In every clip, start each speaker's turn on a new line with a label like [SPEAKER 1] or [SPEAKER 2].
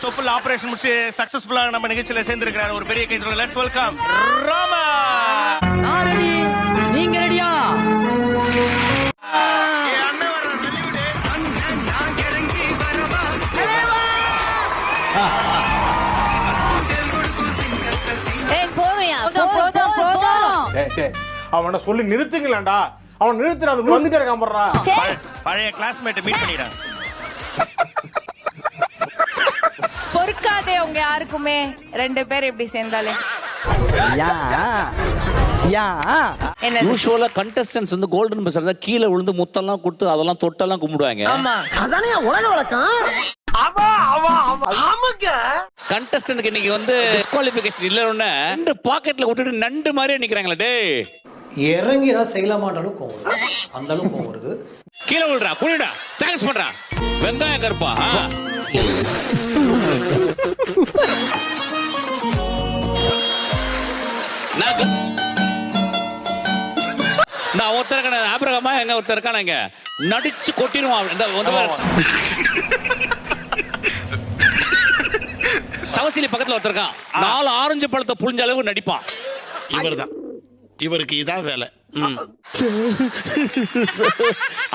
[SPEAKER 1] So full operation முடிச்சு சக்சஸ்ஃபுல்லா நம்ம நிகழ்ச்சியில சேர்ந்திருக்கிறார். ஒரு பெரிய கைதட்டல். Let's welcome Rama.
[SPEAKER 2] நான் ரெடி, நீங்க ரெடியா?
[SPEAKER 3] அவனை சொல்லி நிறுத்துங்களேன்டா. அவன் நிறுத்துற அது வந்துட்டே இருக்கான் போடுறா.
[SPEAKER 1] பழைய கிளாஸ்மேட் மீட் பண்ணிடுறான்.
[SPEAKER 4] பொறுக்காதே உங்க யாருக்குமே ரெண்டு பேர் இப்படி சேர்ந்தாலே.
[SPEAKER 5] யூசுவலா கண்டஸ்டன்ட்ஸ் வந்து கோல்டன் பஸ் இருந்தா கீழே விழுந்து முத்தெல்லாம் கொடுத்து அதெல்லாம் தொட்டெல்லாம் கும்பிடுவாங்க.
[SPEAKER 4] ஆமா
[SPEAKER 6] அதானே உலக வழக்கம்.
[SPEAKER 5] கண்டஸ்டன்ட்க்கு இன்னைக்கு வந்து டிஸ்குவாலிஃபிகேஷன் இல்லைன்னு ரெண்டு பாக்கெட்ல விட்டுட்டு நண்டு மாதிரியே நிக்கிறாங்களே. டேய்
[SPEAKER 6] இறங்கி தான் செய்யலாமான்ற அளவுக்கு கோவம், அந்த அளவுக்கு கோவம் வருது.
[SPEAKER 5] கீழே விழுறா, குளிடா, தேங்க்ஸ் பண்றா, வெங்காயம் கருப்பா. நான் ஒருத்தர் இருக்கான ஆபிரகாமா எங்க ஒருத்தர் இருக்கான இங்க நடிச்சு கொட்டிடுவான். இந்த தவசிலி பக்கத்துல ஒருத்தர் இருக்கான், 4 ஆரஞ்சு பழத்தை புளிஞ்ச அளவு நடிப்பான்.
[SPEAKER 7] இவர்தான், இவருக்கு இதான் வேலை.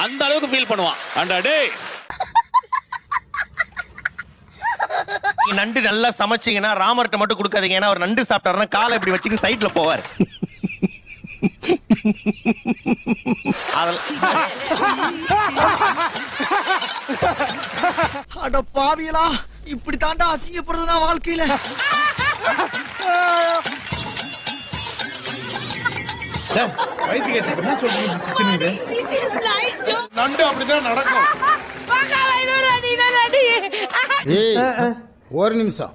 [SPEAKER 5] அந்த அளவுக்கு ஃபீல் பண்ணுவான். அண்டா டேய்
[SPEAKER 1] நண்டு நல்லா சமைச்சீங்கன்னா ராமர்ட்ட மட்டும் கொடுக்காதீங்க. ஏன்னா அவர் நண்டு சாப்பிட்டாருன்னா காலை இப்படி வச்சுட்டு சைட்ல போவார்.
[SPEAKER 6] அட பாவியலா, இப்படி தாண்டா அசிங்கப்படுறதுனா வாழ்க்கையில.
[SPEAKER 3] நண்டு அப்படிதான் நடக்கும்.
[SPEAKER 8] ஒரு நிமிஷம்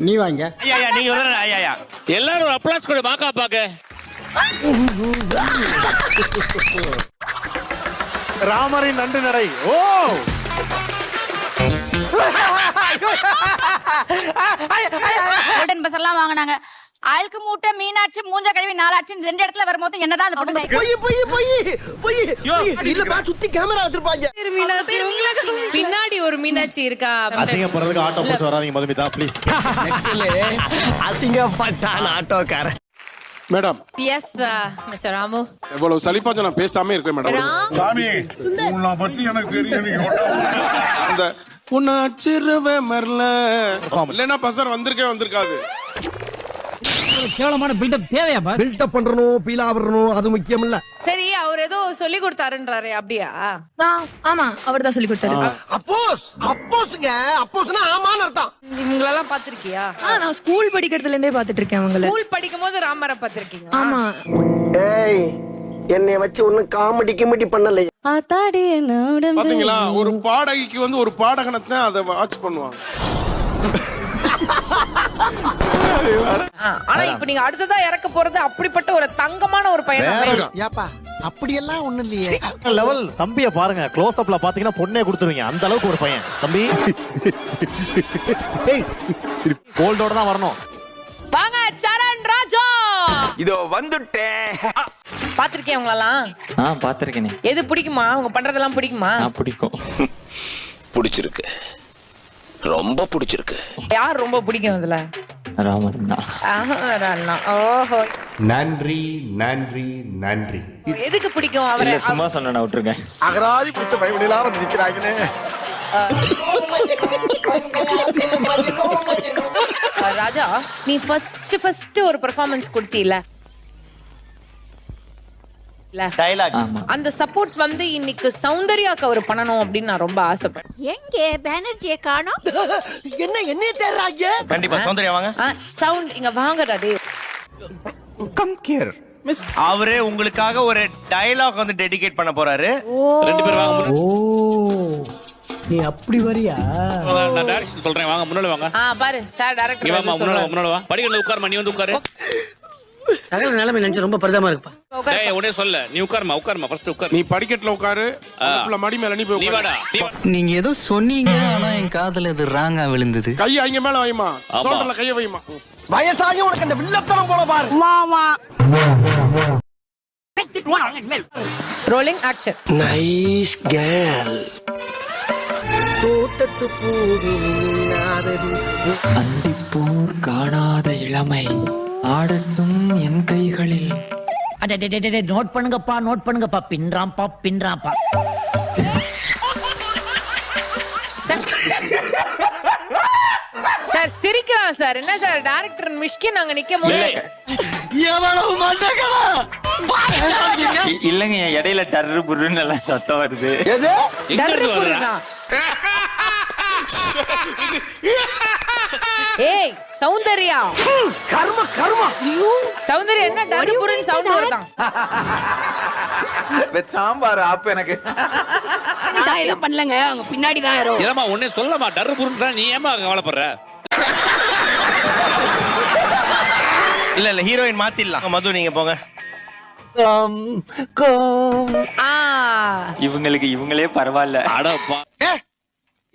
[SPEAKER 8] நீ வாங்க.
[SPEAKER 1] ஐயா நீங்க வந்து ஐயா
[SPEAKER 5] எல்லாரும் ஒரு அப்ளாஸ் கொடு மாக்கா பாக்க.
[SPEAKER 3] ராமரின் நண்டு நடை. ஓ
[SPEAKER 4] கோல்டன் பஸ் எல்லாம் வாங்குனாங்க. ஆளுக்கு மூட்டை மீனாட்சி மூஞ்ச கழுவி நாளாட்சி 2 இடத்துல வரும்போது என்னதான் அந்த பொண்ணு
[SPEAKER 6] இல்லப்பா, சுத்தி கேமரா வச்சிருப்பாங்க.
[SPEAKER 4] பின்னாடி ஒரு மீனாட்சி இருக்கா.
[SPEAKER 3] அசிங்கப்படுறதுக்கு ஆட்டோ பஸ் வராதீங்க மதுமிதா ப்ளீஸ்.
[SPEAKER 6] அசிங்கப்பட்டான் ஆட்டோக்காரன்.
[SPEAKER 7] Madam
[SPEAKER 4] yes mister Ramu.
[SPEAKER 7] எவ்வளவு சலிப்பாஞ்ச நான் பேசாம இருக்கேன் மேடம்.
[SPEAKER 3] சாமி உன்னை பத்தி எனக்கு தெரியும்.
[SPEAKER 7] அந்த உன்னை அச்சிருவே மரல இல்லைன்னா பசர் வந்திருக்காது.
[SPEAKER 2] கேவலமான பில்டப் தேவையா பாஸ்?
[SPEAKER 6] பில்டப் பண்றணும், பீலா வரணும், அது முக்கியம் இல்ல.
[SPEAKER 4] சரி, அவர் ஏதோ சொல்லி கொடுத்தாருன்றாரு. அப்படியா? ஆமா, அவர் தான் சொல்லி கொடுத்தாரு.
[SPEAKER 6] அப்போஸ்ங்க, அப்போஸ்னா ஆமான்னு அர்த்தம்.
[SPEAKER 4] இவங்களெல்லாம் பாத்திருக்கியா?
[SPEAKER 9] நான் ஸ்கூல் படிக்கிறதுல இருந்தே பாத்துட்டு இருக்கேன் அவங்கள.
[SPEAKER 4] ஸ்கூல் படிக்கும் போது ராமரை பாத்திருக்கீங்க?
[SPEAKER 9] ஆமா.
[SPEAKER 6] ஏய், என்னைய வச்சு ஒண்ணு காமெடி கிமெடி பண்ணல.
[SPEAKER 7] பாத்தீங்களா, ஒரு பாடகிக்கு வந்து ஒரு பாடகனத்தை அதை வாட்ச் பண்ணுவாங்க.
[SPEAKER 4] ஆனா இப்ப நீங்க அடுத்ததா இறக்க போறது அப்படிப்பட்ட ஒரு தங்கமான ஒரு பையன்.
[SPEAKER 6] ஏப்பா, அப்படியெல்லாம் ஒண்ணு இல்லையே.
[SPEAKER 3] லெவல் தம்பிய பாருங்க, க்ளோஸ் அப்ல பாத்தீங்கன்னா பொண்ணே கொடுத்துருவீங்க. அந்த அளவுக்கு ஒரு பையன் தம்பி. கோல்டோட தான் வரணும்.
[SPEAKER 4] வாங்க சரண் ராஜா.
[SPEAKER 10] இதோ வந்துட்டேன்.
[SPEAKER 4] பாத்திருக்கேன் உங்களெல்லாம்.
[SPEAKER 10] பாத்திருக்கேனே.
[SPEAKER 4] எது பிடிக்குமா? அவங்க பண்றதெல்லாம் பிடிக்குமா?
[SPEAKER 10] பிடிக்கும்.
[SPEAKER 7] பிடிச்சிருக்கு, ரொம்ப பிடிச்சிருக்கு.
[SPEAKER 4] யார் ரொம்ப பிடிக்கும் அதுல?
[SPEAKER 10] ராமண்ணா.
[SPEAKER 4] ஓஹோ,
[SPEAKER 3] நன்றி நன்றி நன்றி.
[SPEAKER 4] எதுக்கு பிடிக்கும் அவரை?
[SPEAKER 10] சும்மா சொன்ன விட்டுருக்கேன்.
[SPEAKER 6] அகராதி பிடிச்ச பயவுலாம் வந்து நிக்கிறாங்களே.
[SPEAKER 4] ராஜா, நீ ஃபர்ஸ்ட் ஒரு பெர்ஃபார்மன்ஸ் கொடுத்தீல,
[SPEAKER 1] டயலாக்,
[SPEAKER 4] அந்த சப்போர்ட் வந்து இன்னைக்கு சௌந்தர்யாக்கு அவர் பண்ணணும் அப்படின்னு நான் ரொம்ப ஆசைப்படுறேன்.
[SPEAKER 9] எங்கே பேனர்ஜியை காணோம்?
[SPEAKER 6] என்ன தேடுறாங்க?
[SPEAKER 1] கண்டிப்பா சௌந்தர்யா வாங்க.
[SPEAKER 4] சவுண்ட் இங்க வாங்கடா டேய்.
[SPEAKER 10] Come here miss.
[SPEAKER 1] அவரே உங்களுக்காக ஒரு டயலாக் வந்து டெடிகேட் பண்ண போறாரு.
[SPEAKER 5] ரெண்டு பேரும் வாங்க.
[SPEAKER 6] ஓ, நீ அப்படி வரியா?
[SPEAKER 5] நான் டைரக்ஷன் சொல்றேன், வாங்க முன்னாடி வாங்க.
[SPEAKER 4] பாரு சார் டைரக்டர்.
[SPEAKER 5] நீ வாமா முன்னாடி வா. படிக்கல உட்காருமா, நீ வந்து உட்காரு.
[SPEAKER 2] சகல நிலைமை நினைச்சு ரொம்ப பரிதாபமா இருக்குப்பா.
[SPEAKER 5] டேய் உடனே சொல்ல, நீ உட்காருமா ஃபர்ஸ்ட் உட்காரு.
[SPEAKER 7] நீ படிக்கட்டுல உட்காரு, அதுக்குள்ள மடி மேல நீ போய்
[SPEAKER 5] நீ வாடா.
[SPEAKER 10] நீங்க ஏதோ சொன்னீங்க, ஆனா என் காதுல இது ராங்கா விழுந்தது.
[SPEAKER 7] கையை அங்க மேல வைமா, சோல்டர்ல கையை வைமா.
[SPEAKER 6] வயசாகி உனக்கு அந்த வில்லத்தனம் போல பாரு. மாமா
[SPEAKER 4] ரோலிங் ஆக்ஷன்.
[SPEAKER 6] Nice girl. தோட்டத்து பூவில் இல்லாத
[SPEAKER 10] அந்திப்போர் காணாத இளமை ஆடட்டும் என் கைகளில்.
[SPEAKER 2] நோட் பண்ணுங்கப்பா பின்றாம்பா.
[SPEAKER 9] சார் சிரிக்கிறான் சார். என்ன சார் டைரக்டர் மிஷ்கின் அங்க நிக்கும் போது
[SPEAKER 10] இல்லங்க இடையில டர்ரு புருன்னு எல்லாம் சத்தம் வருது.
[SPEAKER 5] எங்க இருந்து வர்றா?
[SPEAKER 9] ஏய் சௌந்தர்யா சௌந்தர்யா என்ன டர்புரன் சவுண்ட் வருதான்?
[SPEAKER 10] சாம்பார் ஆப்பு எனக்கு.
[SPEAKER 2] பண்ணலங்க அவங்க பின்னாடி தான் யாரோ.
[SPEAKER 5] ஏமா ஒன்னே சொல்லமா டர்ரு புருன்னு நீ ஏமா கவலைப்படுற?
[SPEAKER 1] இல்ல ஹீரோயின் மாத்திடலாம். மது நீங்க போங்க.
[SPEAKER 10] இவங்களுக்கு இவங்களே பரவாயில்ல.
[SPEAKER 5] அடப்பா.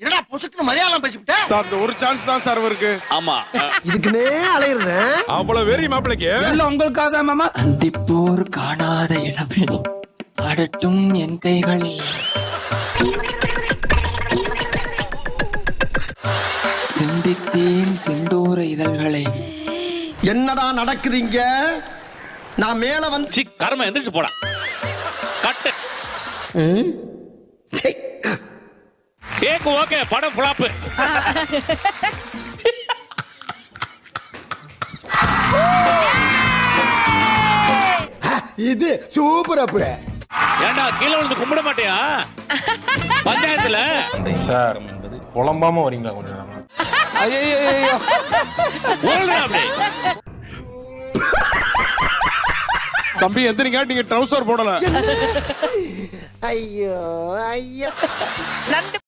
[SPEAKER 6] என்னடா பொசுக்கு மலையாளம் பேசிவிட்ட
[SPEAKER 7] சார் இந்த ஒரு சான்ஸ் தான் சார் இருக்கு.
[SPEAKER 5] ஆமா.
[SPEAKER 6] இதுக்குனே அலையுறேன்.
[SPEAKER 7] அவ்வளவு வெறி மாப்பிளைக்கு
[SPEAKER 6] எல்லாம் உங்களுக்காக மாமா.
[SPEAKER 10] அந்திப்போர் காணாத இளமை ஆடட்டும் என் கைகளில். சிந்தித்தேன் செந்தூர இதழ்களை.
[SPEAKER 6] என்னடா நடக்குதுங்க? நான் மேல வந்து
[SPEAKER 5] சி கர்ம எந்திரிச்சு போடா. கட்டு. டேக் ஓகே படம் ஃப்ளாப்.
[SPEAKER 6] இது சூப்பர் அப்பு.
[SPEAKER 5] ஏண்டா கீழ விழுந்து கும்பிட மாட்டியா பஞ்சாயத்துல?
[SPEAKER 7] சார் புலம்பாம வரீங்களா கொஞ்சம்?
[SPEAKER 5] ஓடுறா அப்படி.
[SPEAKER 7] தம்பி எத்தனைங்க நீங்க ட்ரவுசர் போடல.
[SPEAKER 6] ஐயோ ஐயோ.
[SPEAKER 9] நண்டு